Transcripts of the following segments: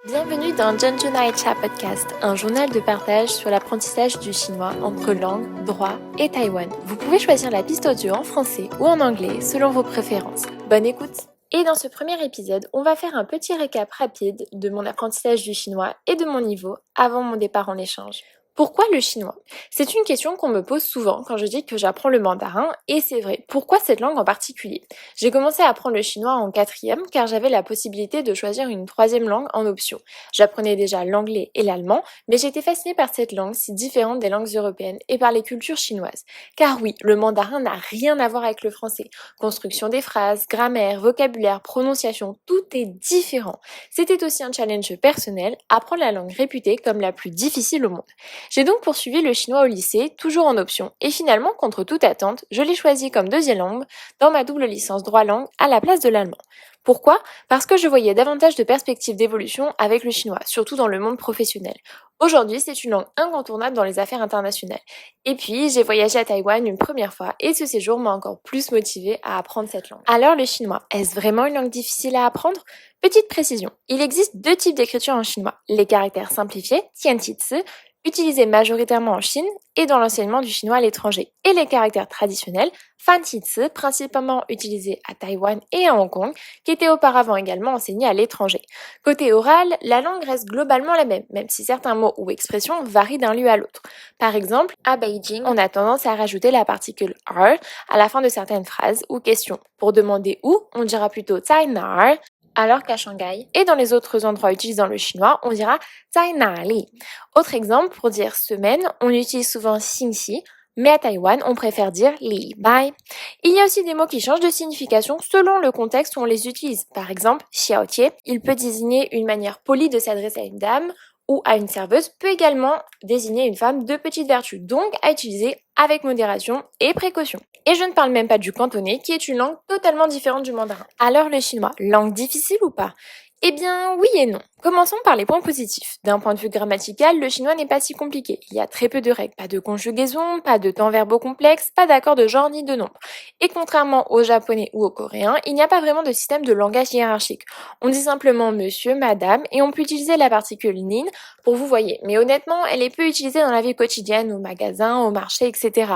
Bienvenue dans Junjunai Cha Podcast, un journal de partage sur l'apprentissage du chinois entre langue, droit et Taïwan. Vous pouvez choisir la piste audio en français ou en anglais selon vos préférences. Bonne écoute! Et dans ce premier épisode, on va faire un petit récap rapide de mon apprentissage du chinois et de mon niveau avant mon départ en échange. Pourquoi le chinois? C'est une question qu'on me pose souvent quand je dis que j'apprends le mandarin, et c'est vrai. Pourquoi cette langue en particulier? J'ai commencé à apprendre le chinois en 4e car j'avais la possibilité de choisir une 3e langue en option. J'apprenais déjà l'anglais et l'allemand, mais j'étais fascinée par cette langue si différente des langues européennes et par les cultures chinoises. Car oui, le mandarin n'a rien à voir avec le français. Construction des phrases, grammaire, vocabulaire, prononciation, tout est différent. C'était aussi un challenge personnel, apprendre la langue réputée comme la plus difficile au monde. J'ai donc poursuivi le chinois au lycée, toujours en option, et finalement, contre toute attente, je l'ai choisi comme 2e langue dans ma double licence droit-langue à la place de l'allemand. Pourquoi? Parce que je voyais davantage de perspectives d'évolution avec le chinois, surtout dans le monde professionnel. Aujourd'hui, c'est une langue incontournable dans les affaires internationales. Et puis, j'ai voyagé à Taïwan une première fois et ce séjour m'a encore plus motivée à apprendre cette langue. Alors, le chinois, est-ce vraiment une langue difficile à apprendre? Petite précision, il existe 2 types d'écriture en chinois. Les caractères simplifiés, tianqi-zi, utilisés majoritairement en Chine et dans l'enseignement du chinois à l'étranger, et les caractères traditionnels, fanqi-zi, principalement utilisés à Taïwan et à Hong Kong, qui étaient auparavant également enseignés à l'étranger. Côté oral, la langue reste globalement la même si certains mots ou expressions varient d'un lieu à l'autre. Par exemple, à Beijing, on a tendance à rajouter la particule er à la fin de certaines phrases ou questions. Pour demander où, on dira plutôt zai nar, alors qu'à Shanghai et dans les autres endroits utilisant le chinois, on dira zai nali. Autre exemple, pour dire semaine, on utilise souvent xingxi, mais à Taïwan, on préfère dire li bai. Il y a aussi des mots qui changent de signification selon le contexte où on les utilise. Par exemple, xiaotie, il peut désigner une manière polie de s'adresser à une dame, ou à une serveuse peut également désigner une femme de petite vertu, donc à utiliser avec modération et précaution. Et je ne parle même pas du cantonais, qui est une langue totalement différente du mandarin. Alors le chinois, langue difficile ou pas? Eh bien, oui et non. Commençons par les points positifs. D'un point de vue grammatical, le chinois n'est pas si compliqué. Il y a très peu de règles, pas de conjugaison, pas de temps verbaux complexes, pas d'accords de genre ni de nombre. Et contrairement au japonais ou au coréen, il n'y a pas vraiment de système de langage hiérarchique. On dit simplement monsieur, madame, et on peut utiliser la particule nin pour vous voyez. Mais honnêtement, elle est peu utilisée dans la vie quotidienne, au magasin, au marché, etc.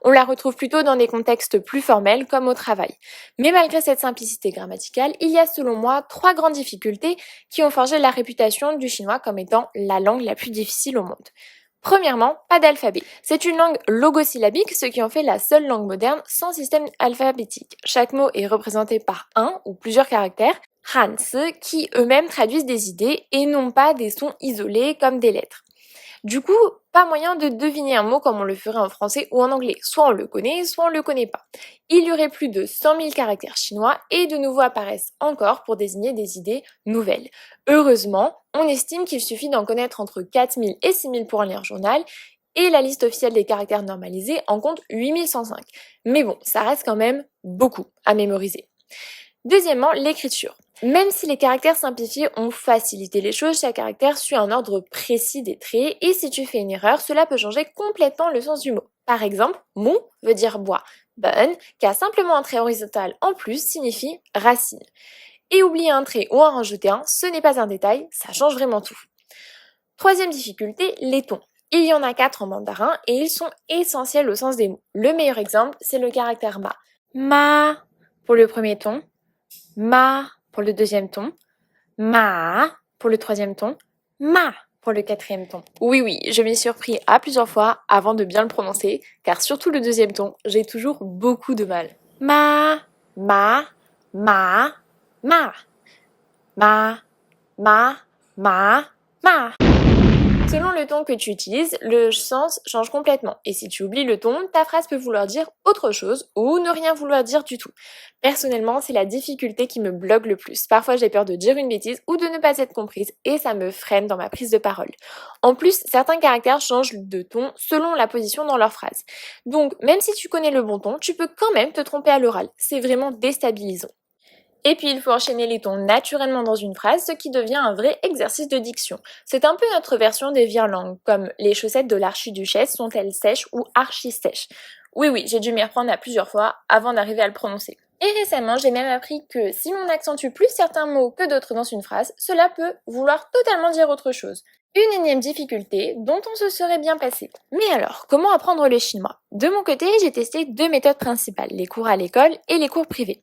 On la retrouve plutôt dans des contextes plus formels, comme au travail. Mais malgré cette simplicité grammaticale, il y a selon moi 3 grandes difficultés qui ont forgé la réputation du chinois comme étant la langue la plus difficile au monde. Premièrement, pas d'alphabet. C'est une langue logosyllabique, ce qui en fait la seule langue moderne sans système alphabétique. Chaque mot est représenté par un ou plusieurs caractères, hanzi, qui eux-mêmes traduisent des idées et non pas des sons isolés comme des lettres. Du coup, pas moyen de deviner un mot comme on le ferait en français ou en anglais. Soit on le connaît, soit on le connaît pas. Il y aurait plus de 100 000 caractères chinois et de nouveaux apparaissent encore pour désigner des idées nouvelles. Heureusement, on estime qu'il suffit d'en connaître entre 4 000 et 6 000 pour en lire un journal et la liste officielle des caractères normalisés en compte 8105. Mais bon, ça reste quand même beaucoup à mémoriser. Deuxièmement, l'écriture. Même si les caractères simplifiés ont facilité les choses, chaque caractère suit un ordre précis des traits et si tu fais une erreur, cela peut changer complètement le sens du mot. Par exemple, mu veut dire bois, bun, qui a simplement un trait horizontal en plus, signifie racine. Et oublier un trait ou en rajouter un, ce n'est pas un détail, ça change vraiment tout. Troisième difficulté, les tons. Il y en a 4 en mandarin et ils sont essentiels au sens des mots. Le meilleur exemple, c'est le caractère ma. Ma pour le premier ton, ma pour le 2e ton, ma pour le 3e ton, ma pour le 4e ton. Oui, je m'y suis surpris à plusieurs fois avant de bien le prononcer, car surtout le 2e ton, j'ai toujours beaucoup de mal. Ma, ma, ma, ma, ma, ma, ma, ma. Selon le ton que tu utilises, le sens change complètement. Et si tu oublies le ton, ta phrase peut vouloir dire autre chose ou ne rien vouloir dire du tout. Personnellement, c'est la difficulté qui me bloque le plus. Parfois, j'ai peur de dire une bêtise ou de ne pas être comprise et ça me freine dans ma prise de parole. En plus, certains caractères changent de ton selon la position dans leur phrase. Donc, même si tu connais le bon ton, tu peux quand même te tromper à l'oral. C'est vraiment déstabilisant. Et puis il faut enchaîner les tons naturellement dans une phrase, ce qui devient un vrai exercice de diction. C'est un peu notre version des virelangues, comme les chaussettes de l'archiduchesse sont-elles sèches ou archi-sèches. Oui, j'ai dû m'y reprendre à plusieurs fois avant d'arriver à le prononcer. Et récemment, j'ai même appris que si l'on accentue plus certains mots que d'autres dans une phrase, cela peut vouloir totalement dire autre chose. Une énième difficulté dont on se serait bien passé. Mais alors, comment apprendre le chinois? De mon côté, j'ai testé 2 méthodes principales, les cours à l'école et les cours privés.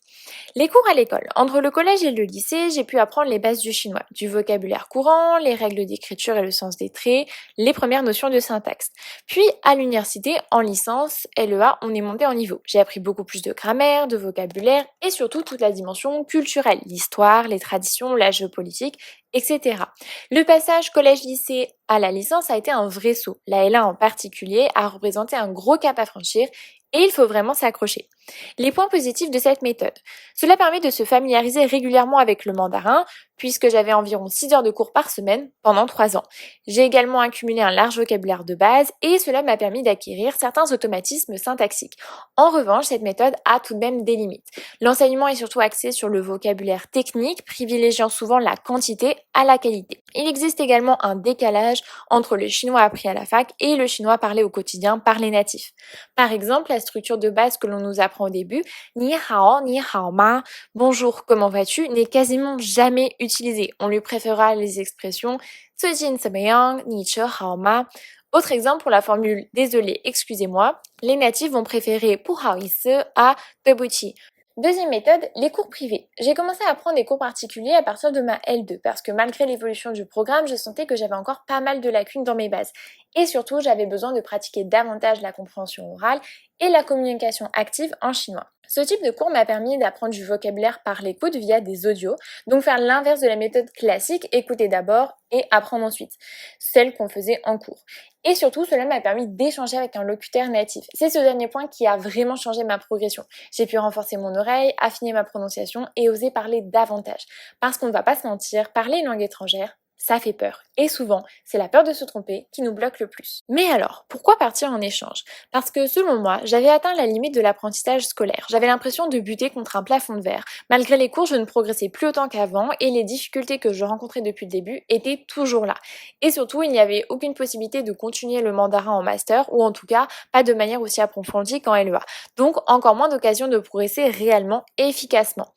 Les cours à l'école. Entre le collège et le lycée, j'ai pu apprendre les bases du chinois, du vocabulaire courant, les règles d'écriture et le sens des traits, les premières notions de syntaxe. Puis, à l'université, en licence, LEA, on est monté en niveau. J'ai appris beaucoup plus de grammaire, de vocabulaire et surtout toute la dimension culturelle, l'histoire, les traditions, la géopolitique, etc. Le passage collège-lycée à la licence a été un vrai saut. La L1 en particulier a représenté un gros cap à franchir et il faut vraiment s'accrocher. Les points positifs de cette méthode. Cela permet de se familiariser régulièrement avec le mandarin, puisque j'avais environ 6 heures de cours par semaine pendant 3 ans. J'ai également accumulé un large vocabulaire de base et cela m'a permis d'acquérir certains automatismes syntaxiques. En revanche, cette méthode a tout de même des limites. L'enseignement est surtout axé sur le vocabulaire technique, privilégiant souvent la quantité à la qualité. Il existe également un décalage entre le chinois appris à la fac et le chinois parlé au quotidien par les natifs. Par exemple, la structure de base que l'on nous apprend au début, ni hao ma, bonjour, comment vas-tu, n'est quasiment jamais utilisée. On lui préférera les expressions 最近怎么样, ni che hao ma. Autre exemple pour la formule désolé, excusez-moi, les natifs vont préférer 不好意思 à 对不起. Deuxième méthode, les cours privés. J'ai commencé à prendre des cours particuliers à partir de ma L2 parce que malgré l'évolution du programme, je sentais que j'avais encore pas mal de lacunes dans mes bases. Et surtout, j'avais besoin de pratiquer davantage la compréhension orale et la communication active en chinois. Ce type de cours m'a permis d'apprendre du vocabulaire par l'écoute via des audios, donc faire l'inverse de la méthode classique, écouter d'abord et apprendre ensuite, celle qu'on faisait en cours. Et surtout, cela m'a permis d'échanger avec un locuteur natif. C'est ce dernier point qui a vraiment changé ma progression. J'ai pu renforcer mon oreille, affiner ma prononciation et oser parler davantage. Parce qu'on ne va pas se mentir, parler une langue étrangère, ça fait peur. Et souvent, c'est la peur de se tromper qui nous bloque le plus. Mais alors, pourquoi partir en échange? Parce que selon moi, j'avais atteint la limite de l'apprentissage scolaire. J'avais l'impression de buter contre un plafond de verre. Malgré les cours, je ne progressais plus autant qu'avant et les difficultés que je rencontrais depuis le début étaient toujours là. Et surtout, il n'y avait aucune possibilité de continuer le mandarin en master ou en tout cas, pas de manière aussi approfondie qu'en LEA. Donc, encore moins d'occasions de progresser réellement et efficacement.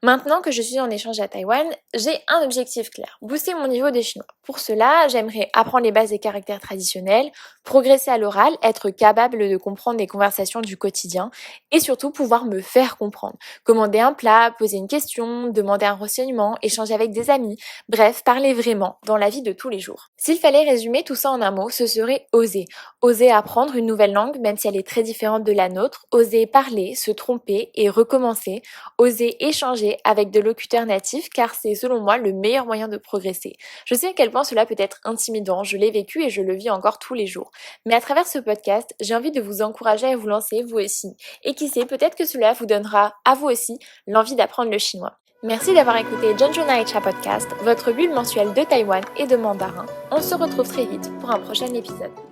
Maintenant que je suis en échange à Taïwan, j'ai un objectif clair, booster mon niveau de chinois. Pour cela, j'aimerais apprendre les bases des caractères traditionnels, progresser à l'oral, être capable de comprendre les conversations du quotidien et surtout pouvoir me faire comprendre. Commander un plat, poser une question, demander un renseignement, échanger avec des amis, bref, parler vraiment dans la vie de tous les jours. S'il fallait résumer tout ça en un mot, ce serait oser. Oser apprendre une nouvelle langue, même si elle est très différente de la nôtre, oser parler, se tromper et recommencer, oser échanger avec des locuteurs natifs car c'est selon moi le meilleur moyen de progresser. Je sais à quel point cela peut être intimidant, je l'ai vécu et je le vis encore tous les jours. Mais à travers ce podcast, j'ai envie de vous encourager à vous lancer vous aussi. Et qui sait, peut-être que cela vous donnera à vous aussi l'envie d'apprendre le chinois. Merci d'avoir écouté Jeonju Cha Podcast, votre bulle mensuelle de Taïwan et de mandarin. On se retrouve très vite pour un prochain épisode.